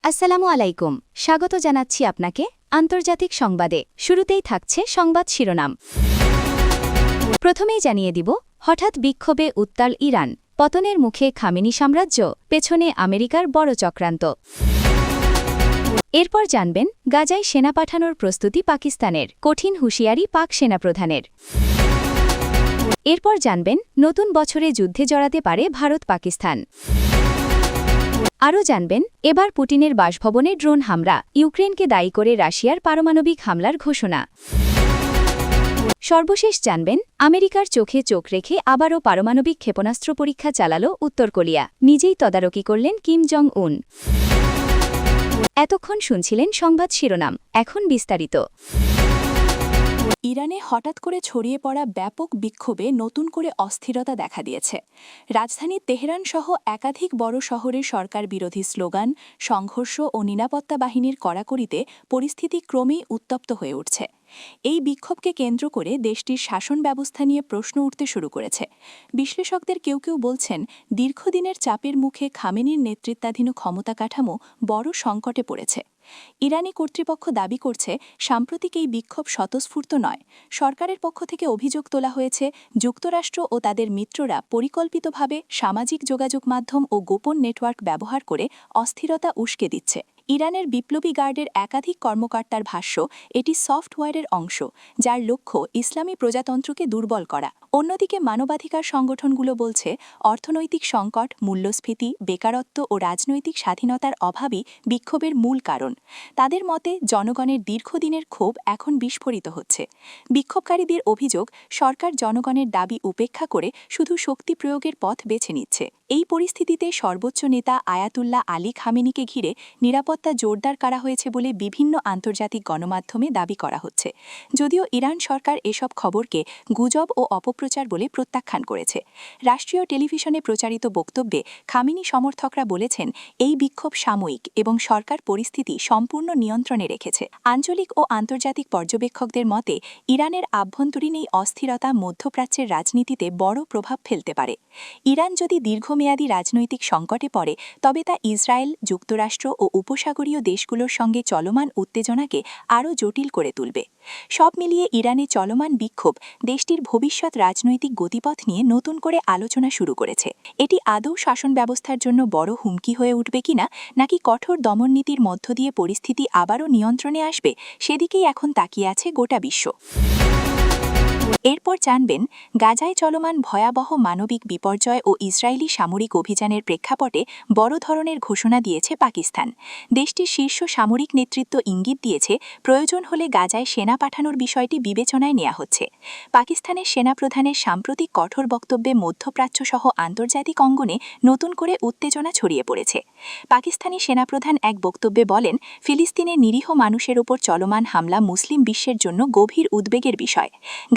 আসসালামু আলাইকুম, স্বাগত জানাচ্ছি আপনাকে আন্তর্জাতিক সংবাদে। শুরুতেই থাকছে সংবাদ শিরোনাম। প্রথমেই জানিয়ে দিব, হঠাৎ বিক্ষোভে উত্তাল ইরান, পতনের মুখে খামেনি সাম্রাজ্য, পেছনে আমেরিকার বড় চক্রান্ত। এরপর জানবেন, গাজায় সেনা পাঠানোর প্রস্তুতি পাকিস্তানের, কঠিন হুঁশিয়ারি পাক সেনাপ্রধানের। এরপর জানবেন, নতুন বছরে যুদ্ধে জড়াতে পারে ভারত পাকিস্তান। আরও জানবেন, এবার পুতিনের বাসভবনে ড্রোন হামলা, ইউক্রেনকে দায়ী করে রাশিয়ার পারমাণবিক হামলার ঘোষণা। সর্বশেষ জানবেন, আমেরিকার চোখে চোখ রেখে আবারও পারমাণবিক ক্ষেপণাস্ত্র পরীক্ষা চালাল উত্তর কোরিয়া, নিজেই তদারকি করলেন কিম জং উন। এতক্ষণ শুনছিলেন সংবাদ শিরোনাম, এখন বিস্তারিত। ইরানে হঠাৎ করে ছড়িয়ে পড়া ব্যাপক বিক্ষোভে নতুন করে অস্থিরতা দেখা দিয়েছে। রাজধানী তেহরান সহ একাধিক বড় শহরে সরকার বিরোধী স্লোগান, সংঘর্ষ ও নিরাপত্তা বাহিনীর কড়াকড়িতে পরিস্থিতি ক্রমেই উত্তপ্ত হয়ে উঠছে। এই বিক্ষোভকে কেন্দ্র করে দেশটির শাসন ব্যবস্থা নিয়ে প্রশ্ন উঠতে শুরু করেছে। বিশ্লেষকদের কেউ কেউ বলছেন, দীর্ঘদিনের চাপের মুখে খামেনির নেতৃত্বাধীন ক্ষমতা কাঠামো বড় সংকটে পড়েছে। ইরানি কর্তৃপক্ষ দাবি করছে, সাম্প্রতিক এই বিক্ষোভ স্বতঃস্ফূর্ত নয়। সরকারের পক্ষ থেকে অভিযোগ তোলা হয়েছে, যুক্তরাষ্ট্র ও তাদের মিত্ররা পরিকল্পিতভাবে সামাজিক যোগাযোগ মাধ্যম ও গোপন নেটওয়ার্ক ব্যবহার করে অস্থিরতা উস্কে দিচ্ছে। ইরানের বিপ্লবী গার্ডের একাধিক কর্মকর্তার ভাষ্য, এটি সফটওয়্যারের অংশ, যার লক্ষ্য ইসলামী প্রজাতন্ত্রকে দুর্বল করা। অন্যদিকে মানবাধিকার সংগঠনগুলো বলছে, অর্থনৈতিক সংকট, মূল্যস্ফীতি, বেকারত্ব ও রাজনৈতিক স্বাধীনতার অভাবই বিক্ষোভের মূল কারণ। তাদের মতে, জনগণের দীর্ঘদিনের ক্ষোভ এখন বিস্ফোরিত হচ্ছে। বিক্ষোভকারীদের অভিযোগ, সরকার জনগণের দাবি উপেক্ষা করে শুধু শক্তি প্রয়োগের পথ বেছে নিচ্ছে। এই পরিস্থিতিতে সর্বোচ্চ নেতা আয়াতুল্লাহ আলী খামেনিকে ঘিরে নিরাপত্তা জোরদার করা হয়েছে বলে বিভিন্ন আন্তর্জাতিক গণমাধ্যমে দাবি করা হচ্ছে। যদিও ইরান সরকার এসব খবরকে গুজব ও অপপ্রচার বলে প্রত্যাখ্যান করেছে। রাষ্ট্রীয় টেলিভিশনে প্রচারিত বক্তব্যে খামেনি সমর্থকরা বলেছেন, এই বিক্ষোভ সাময়িক এবং সরকার পরিস্থিতি সম্পূর্ণ নিয়ন্ত্রণে রেখেছে। আঞ্চলিক ও আন্তর্জাতিক পর্যবেক্ষকদের মতে, ইরানের আভ্যন্তরীণ এই অস্থিরতা মধ্যপ্রাচ্যের রাজনীতিতে বড় প্রভাব ফেলতে পারে। ইরান যদি দীর্ঘমেয়াদী রাজনৈতিক সংকটে পড়ে, তবে তা ইসরায়েল, যুক্তরাষ্ট্র ও উপসাগরীয় দেশগুলোর সঙ্গে চলমান উত্তেজনাকে আরও জটিল করে তুলবে। সব মিলিয়ে ইরানে চলমান বিক্ষোভ দেশটির ভবিষ্যৎ রাজনৈতিক গতিপথ নিয়ে নতুন করে আলোচনা শুরু করেছে। এটি আদৌ শাসন ব্যবস্থার জন্য বড় হুমকি হয়ে উঠবে কিনা, নাকি কঠোর দমননীতির মধ্য দিয়ে পরিস্থিতি আবারও নিয়ন্ত্রণে আসবে, সেদিকেই এখন তাকিয়ে আছে গোটা বিশ্ব। এরপর জানবেন, গাজায় চলমান ভয়াবহ মানবিক বিপর্যয় ও ইসরায়েলি সামরিক অভিযানের প্রেক্ষাপটে বড় ধরনের ঘোষণা দিয়েছে পাকিস্তান। দেশটির শীর্ষ সামরিক নেতৃত্ব ইঙ্গিত দিয়েছে, প্রয়োজন হলে গাজায় সেনা পাঠানোর বিষয়টি বিবেচনায় নেওয়া হচ্ছে। পাকিস্তানের সেনাপ্রধানের সাম্প্রতিক কঠোর বক্তব্যে মধ্যপ্রাচ্য সহ আন্তর্জাতিক অঙ্গনে নতুন করে উত্তেজনা ছড়িয়ে পড়েছে। পাকিস্তানি সেনাপ্রধান এক বক্তব্যে বলেন, ফিলিস্তিনের নিরীহ মানুষের ওপর চলমান হামলা মুসলিম বিশ্বের জন্য গভীর উদ্বেগের বিষয়।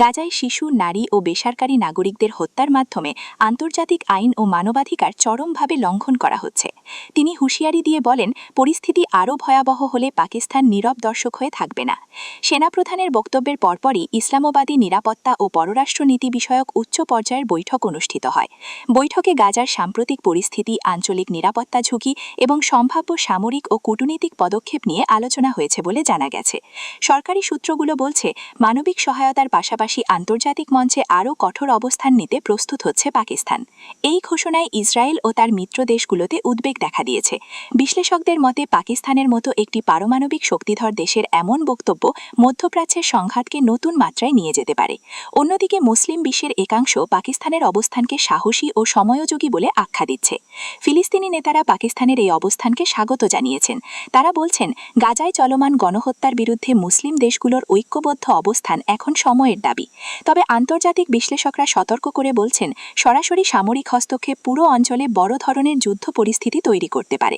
গাজায় শিশু, নারী ও বেসরকারি নাগরিকদের হত্যার মাধ্যমে আন্তর্জাতিক আইন ও মানবাধিকার চরমভাবে লঙ্ঘন করা হচ্ছে। তিনি হুঁশিয়ারি দিয়ে বলেন, পরিস্থিতি আরও ভয়াবহ হলে পাকিস্তান নীরব দর্শক হয়ে থাকবে না। সেনাপ্রধানের বক্তব্যের পরপরই ইসলামাবাদী নিরাপত্তা ও পররাষ্ট্রনীতি বিষয়ক উচ্চ পর্যায়ের বৈঠক অনুষ্ঠিত হয়। বৈঠকে গাজার সাম্প্রতিক পরিস্থিতি, আঞ্চলিক নিরাপত্তা ঝুঁকি এবং সম্ভাব্য সামরিক ও কূটনৈতিক পদক্ষেপ নিয়ে আলোচনা হয়েছে বলে জানা গেছে। সরকারি সূত্রগুলো বলছে, মানবিক সহায়তার পাশাপাশি আন্তর্জাতিক মঞ্চে আরও কঠোর অবস্থান নিতে প্রস্তুত হচ্ছে পাকিস্তান। এই ঘোষণায় ইসরায়েল ও তার মিত্র দেশগুলোতে উদ্বেগ দেখা দিয়েছে। বিশ্লেষকদের মতে, পাকিস্তানের মতো একটি পারমাণবিক শক্তিধর দেশের এমন বক্তব্য মধ্যপ্রাচ্যের সংঘাতকে নতুন মাত্রায় নিয়ে যেতে পারে। অন্যদিকে মুসলিম বিশ্বের একাংশ পাকিস্তানের অবস্থানকে সাহসী ও সময়োযোগী বলে আখ্যা দিচ্ছে। ফিলিস্তিনি নেতারা পাকিস্তানের এই অবস্থানকে স্বাগত জানিয়েছেন। তারা বলছেন, গাজায় চলমান গণহত্যার বিরুদ্ধে মুসলিম দেশগুলোর ঐক্যবদ্ধ অবস্থান এখন সময়ের দাবি। তবে আন্তর্জাতিক বিশ্লেষকরা সতর্ক করে বলছেন, সরাসরি সামরিক হস্তক্ষেপ পুরো অঞ্চলে বড় ধরনের যুদ্ধ পরিস্থিতি তৈরি করতে পারে।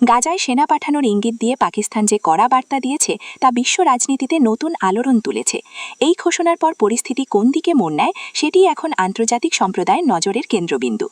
গাজায় সেনা পাঠানোর ইঙ্গিত দিয়ে পাকিস্তান যে কড়া বার্তা দিয়েছে, তা বিশ্ব রাজনীতিতে নতুন আলোড়ন তুলেছে। এই ঘোষণার পর পরিস্থিতি কোন দিকে মোড় নেয়, সেটি এখন আন্তর্জাতিক সম্প্রদায়ের নজরের কেন্দ্রবিন্দু।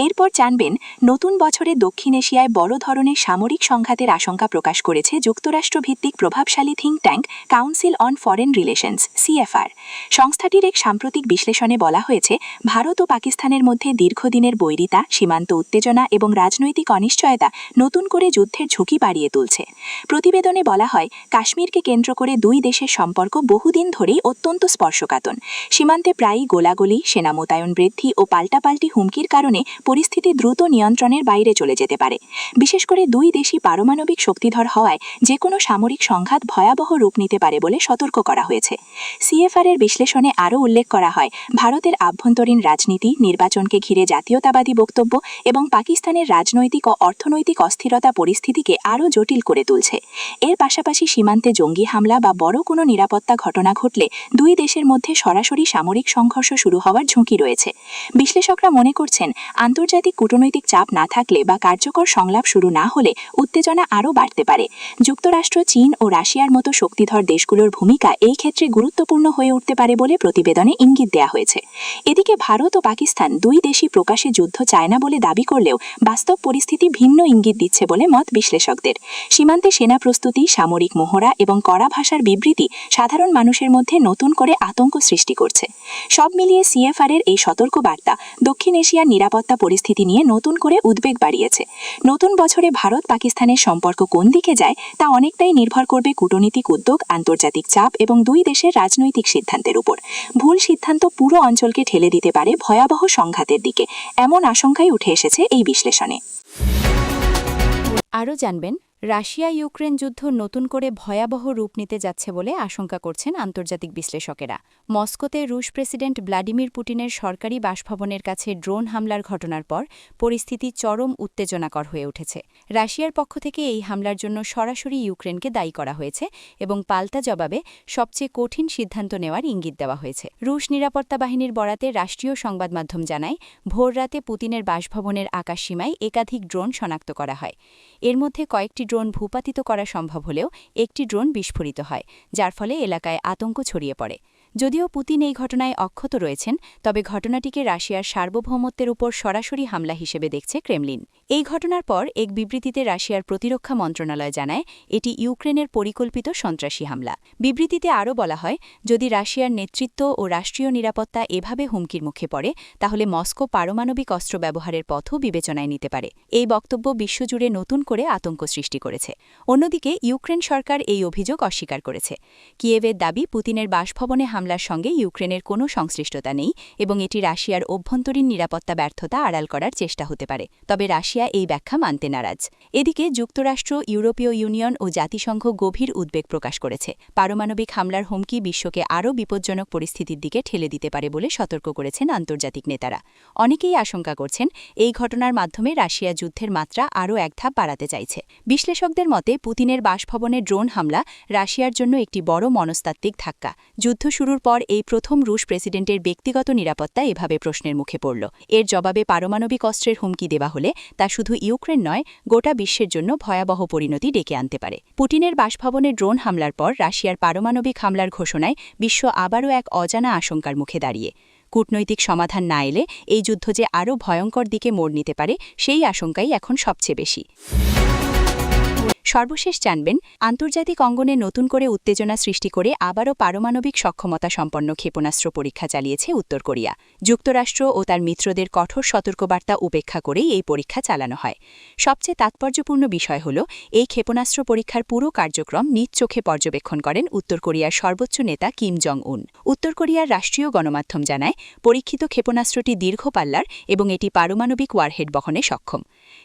এরপর জানবেন নতুন বছরে দক্ষিণ এশিয়ায় বড় ধরনের সামরিক সংঘাতের আশঙ্কা প্রকাশ করেছে যুক্তরাষ্ট্রভিত্তিক প্রভাবশালী think tank council on foreign relations CFR. সংস্থাটির এক সাম্প্রতিক বিশ্লেষণে বলা হয়েছে, ভারত ও পাকিস্তানের মধ্যে দীর্ঘদিনের বৈরিতা, সীমান্ত উত্তেজনা এবং রাজনৈতিক অনিশ্চয়তা নতুন করে যুদ্ধের ঝুঁকি বাড়িয়ে তুলছে। প্রতিবেদনে বলা হয়, কাশ্মীরকে কেন্দ্র করে দুই দেশের সম্পর্ক বহুদিন ধরেই অত্যন্ত স্পর্শকাতর। সীমান্তে প্রায়ই গোলাগুলি, সেনা মোতায়েন বৃদ্ধি ও পাল্টাপাল্টি হুমকির কারণে পরিস্থিতি দ্রুত নিয়ন্ত্রণের বাইরে চলে যেতে পারে। বিশেষ করে দুই দেশই পারমাণবিক শক্তিধর হওয়ায় যে কোনো সামরিক সংঘাত ভয়াবহ রূপ নিতে পারে বলে সতর্ক করা হয়েছে। সিএফআর-এর বিশ্লেষণে আরও উল্লেখ করা হয়, ভারতের আভ্যন্তরীণ রাজনীতি, নির্বাচনকে ঘিরে জাতীয়তাবাদী বক্তব্য এবং পাকিস্তানের রাজনৈতিক ও অর্থনৈতিক অস্থিরতা পরিস্থিতিকে আরও জটিল করে তুলছে। এর পাশাপাশি সীমান্তে জঙ্গি হামলা বা বড় কোনো নিরাপত্তা ঘটনা ঘটলে দুই দেশের মধ্যে সরাসরি সামরিক সংঘর্ষ শুরু হওয়ার ঝুঁকি রয়েছে। বিশ্লেষকরা মনে করছেন, আন্তর্জাতিক কূটনৈতিক চাপ না থাকলে বা কার্যকর সংলাপ শুরু না হলে উত্তেজনা আরও বাড়তে পারে। যুক্তরাষ্ট্র, চীন ও রাশিয়ার মতো শক্তিধর দেশগুলোর ভূমিকা এই ক্ষেত্রে গুরুত্বপূর্ণ হয়ে উঠতে পারে বলে প্রতিবেদনে ইঙ্গিত দেওয়া হয়েছে। এদিকে ভারত ও পাকিস্তান দুই দেশই প্রকাশ্যে যুদ্ধ চায় না বলে দাবি করলেও বাস্তব পরিস্থিতি ভিন্ন ইঙ্গিত দিচ্ছে বলে মত বিশ্লেষকদের। সীমান্তে সেনা প্রস্তুতি, সামরিক মহড়া এবং কড়া ভাষার বিবৃতি সাধারণ মানুষের মধ্যে নতুন করে আতঙ্ক সৃষ্টি করছে। সব মিলিয়ে সিএফআর-এর এই সতর্ক বার্তা দক্ষিণ এশিয়ার নিরাপত্তা পরিস্থিতি নিয়ে নতুন করে উদ্বেগ বাড়িয়েছে। নতুন বছরে ভারত পাকিস্তানের সম্পর্ক কোন দিকে যায় তা অনেকটাই নির্ভর করবে কূটনৈতিক উদ্যোগ, আন্তর্জাতিক চাপ এবং দুই দেশের রাজনৈতিক সিদ্ধান্তের উপর। ভুল সিদ্ধান্ত পুরো অঞ্চলকে ঠেলে দিতে পারে ভয়াবহ সংঘাতের দিকে, এমন আশঙ্কাই উঠে এসেছে এই বিশ্লেষণে। আরও জানবেন, রাশিয়া ইউক্রেন যুদ্ধ নতুন করে ভয়াবহ রূপ নিতে যাচ্ছে বলে আশঙ্কা করছেন আন্তর্জাতিক বিশ্লেষকেরা। মস্কোতে রুশ প্রেসিডেন্ট ভ্লাদিমির পুতিনের সরকারি বাসভবনের কাছে ড্রোন হামলার ঘটনার পর পরিস্থিতি চরম উত্তেজনাকর হয়ে উঠেছে। রাশিয়ার পক্ষ থেকে এই হামলার জন্য সরাসরি ইউক্রেনকে দায়ী করা হয়েছে এবং পাল্টা জবাবে সবচেয়ে কঠিন সিদ্ধান্ত নেওয়ার ইঙ্গিত দেওয়া হয়েছে। রুশ নিরাপত্তা বাহিনীর বরাতে রাষ্ট্রীয় সংবাদ মাধ্যম জানায়, ভোররাতে পুতিনের বাসভবনের আকাশসীমায় একাধিক ড্রোন শনাক্ত করা হয়। এর মধ্যে কয়েকটি ড্রোন ভূপাতিত করা সম্ভব হলেও একটি ড্রোন বিস্ফোরিত হয়, যার ফলে এলাকায় আতঙ্ক ছড়িয়ে পড়ে। যদিও পুতিন এই ঘটনায় অক্ষত রয়েছেন, তবে ঘটনাটিকে রাশিয়ার সার্বভৌমত্বের উপর সরাসরি হামলা হিসেবে দেখছে ক্রেমলিন। এই ঘটনার পর এক বিবৃতিতে রাশিয়ার প্রতিরক্ষা মন্ত্রণালয় জানায়, এটি ইউক্রেনের পরিকল্পিত সন্ত্রাসী হামলা। বিবৃতিতে আরও বলা হয়, যদি রাশিয়ার নেতৃত্ব ও রাষ্ট্রীয় নিরাপত্তা এভাবে হুমকির মুখে পড়ে, তাহলে মস্কো পারমাণবিক অস্ত্র ব্যবহারের পথও বিবেচনায় নিতে পারে। এই বক্তব্য বিশ্বজুড়ে নতুন করে আতঙ্ক সৃষ্টি করেছে। অন্যদিকে ইউক্রেন সরকার এই অভিযোগ অস্বীকার করেছে। কিয়েভের দাবি, পুতিনের বাসভবনে হামলার সঙ্গে ইউক্রেনের কোনো সংশ্লিষ্টতা নেই এবং এটি রাশিয়ার অভ্যন্তরীণ নিরাপত্তা ব্যর্থতা আড়াল করার চেষ্টা হতে পারে। তবে রাশিয়া এই ব্যাখ্যা মানতে নারাজ। এদিকে যুক্তরাষ্ট্র, ইউরোপীয় ইউনিয়ন ও জাতিসংঘ গভীর উদ্বেগ প্রকাশ করেছে। পারমাণবিক হামলার হুমকি বিশ্বকে আরও বিপজ্জনক পরিস্থিতির দিকে ঠেলে দিতে পারে বলে সতর্ক করেছেন আন্তর্জাতিক নেতারা। অনেকেই আশঙ্কা করছেন, এই ঘটনার মাধ্যমে রাশিয়া যুদ্ধের মাত্রা আরও এক ধাপ বাড়াতে চাইছে। বিশ্লেষকদের মতে, পুতিনের বাসভবনে ড্রোন হামলা রাশিয়ার জন্য একটি বড় মনস্তাত্ত্বিক ধাক্কা। যুদ্ধ শুরুর পর এই প্রথম রুশ প্রেসিডেন্টের ব্যক্তিগত নিরাপত্তা এভাবে প্রশ্নের মুখে পড়ল। এর জবাবে পারমাণবিক অস্ত্রের হুমকি দেওয়া হলে তা শুধু ইউক্রেন নয়, গোটা বিশ্বের জন্য ভয়াবহ পরিণতি ডেকে আনতে পারে। পুতিনের বাসভবনে ড্রোন হামলার পর রাশিয়ার পারমাণবিক হামলার ঘোষণায় বিশ্ব আবারও এক অজানা আশঙ্কার মুখে দাঁড়িয়ে। কূটনৈতিক সমাধান না এলে এই যুদ্ধ যে আরও ভয়ঙ্কর দিকে মোড় নিতে পারে, সেই আশঙ্কাই এখন সবচেয়ে বেশি। সর্বশেষ জানবেন, আন্তর্জাতিক অঙ্গনে নতুন করে উত্তেজনা সৃষ্টি করে আবারও পারমাণবিক সক্ষমতা সম্পন্ন ক্ষেপণাস্ত্র পরীক্ষা চালিয়েছে উত্তর কোরিয়া। যুক্তরাষ্ট্র ও তার মিত্রদের কঠোর সতর্কবার্তা উপেক্ষা করেই এই পরীক্ষা চালানো হয়। সবচেয়ে তাৎপর্যপূর্ণ বিষয় হল, এই ক্ষেপণাস্ত্র পরীক্ষার পুরো কার্যক্রম নিজ চোখে পর্যবেক্ষণ করেন উত্তর কোরিয়ার সর্বোচ্চ নেতা কিম জং উন। উত্তর কোরিয়ার রাষ্ট্রীয় গণমাধ্যম জানায়, পরীক্ষিত ক্ষেপণাস্ত্রটি দীর্ঘ পাল্লার এবং এটি পারমাণবিক ওয়ারহেড বহনে সক্ষম।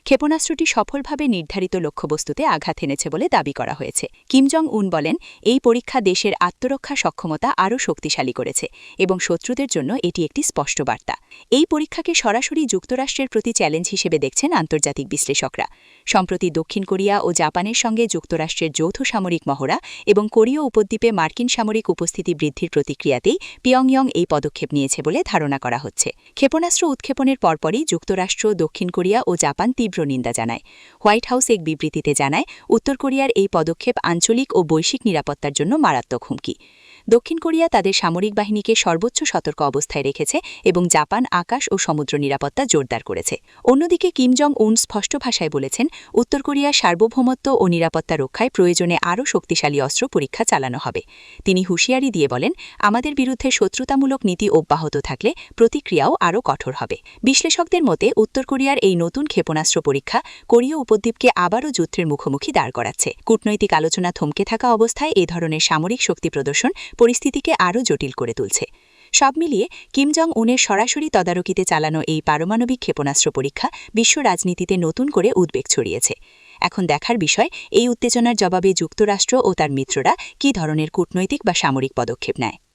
ক্ষেপণাস্ত্রটি সফলভাবে নির্ধারিত লক্ষ্যবস্তুতে আঘাত এনেছে বলে দাবি করা হয়েছে। কিম জং উন বলেন, এই পরীক্ষা দেশের আত্মরক্ষা সক্ষমতা আরও শক্তিশালী করেছে এবং শত্রুদের জন্য এটি একটি স্পষ্ট বার্তা। এই পরীক্ষাকে সরাসরি যুক্তরাষ্ট্রের প্রতি চ্যালেঞ্জ হিসেবে দেখছেন আন্তর্জাতিক বিশ্লেষকরা। সম্প্রতি দক্ষিণ কোরিয়া ও জাপানের সঙ্গে যুক্তরাষ্ট্রের যৌথ সামরিক মহড়া এবং কোরীয় উপদ্বীপে মার্কিন সামরিক উপস্থিতি বৃদ্ধির প্রতিক্রিয়াতেই পিয়ংইয়ং এই পদক্ষেপ নিয়েছে বলে ধারণা করা হচ্ছে। ক্ষেপণাস্ত্র উৎক্ষেপণের পরপরই যুক্তরাষ্ট্র, দক্ষিণ কোরিয়া ও জাপান তীব্র নিন্দা জানায়। হোয়াইট হাউস এক বিবৃতিতে জানায়, উত্তর কোরিয়ার এই পদক্ষেপ আঞ্চলিক ও বৈশ্বিক নিরাপত্তার জন্য মারাত্মক হুমকি। দক্ষিণ কোরিয়া তাদের সামরিক বাহিনীকে সর্বোচ্চ সতর্ক অবস্থায় রেখেছে এবং জাপান আকাশ ও সমুদ্র নিরাপত্তা জোরদার করেছে। অন্যদিকে কিম জং উন স্পষ্ট ভাষায় বলেছেন, উত্তর কোরিয়ার সার্বভৌমত্ব ও নিরাপত্তা রক্ষায় প্রয়োজনে আরও শক্তিশালী অস্ত্র পরীক্ষা চালানো হবে। তিনি হুঁশিয়ারি দিয়ে বলেন, আমাদের বিরুদ্ধে শত্রুতামূলক নীতি অব্যাহত থাকলে প্রতিক্রিয়াও আরও কঠোর হবে। বিশ্লেষকদের মতে উত্তর কোরিয়ার এই নতুন ক্ষেপণাস্ত্র পরীক্ষা কোরীয় উপদ্বীপকে আবারও যুদ্ধের মুখোমুখি দাঁড় করাচ্ছে। কূটনৈতিক আলোচনা থমকে থাকা অবস্থায় এই ধরনের সামরিক শক্তি প্রদর্শন পরিস্থিতিকে আরও জটিল করে তুলছে। সব মিলিয়ে কিম জং উনের সরাসরি তদারকিতে চালানো এই পারমাণবিক ক্ষেপণাস্ত্র পরীক্ষা বিশ্ব রাজনীতিতে নতুন করে উদ্বেগ ছড়িয়েছে। এখন দেখার বিষয়, এই উত্তেজনার জবাবে যুক্তরাষ্ট্র ও তার মিত্ররা কী ধরনের কূটনৈতিক বা সামরিক পদক্ষেপ নেয়।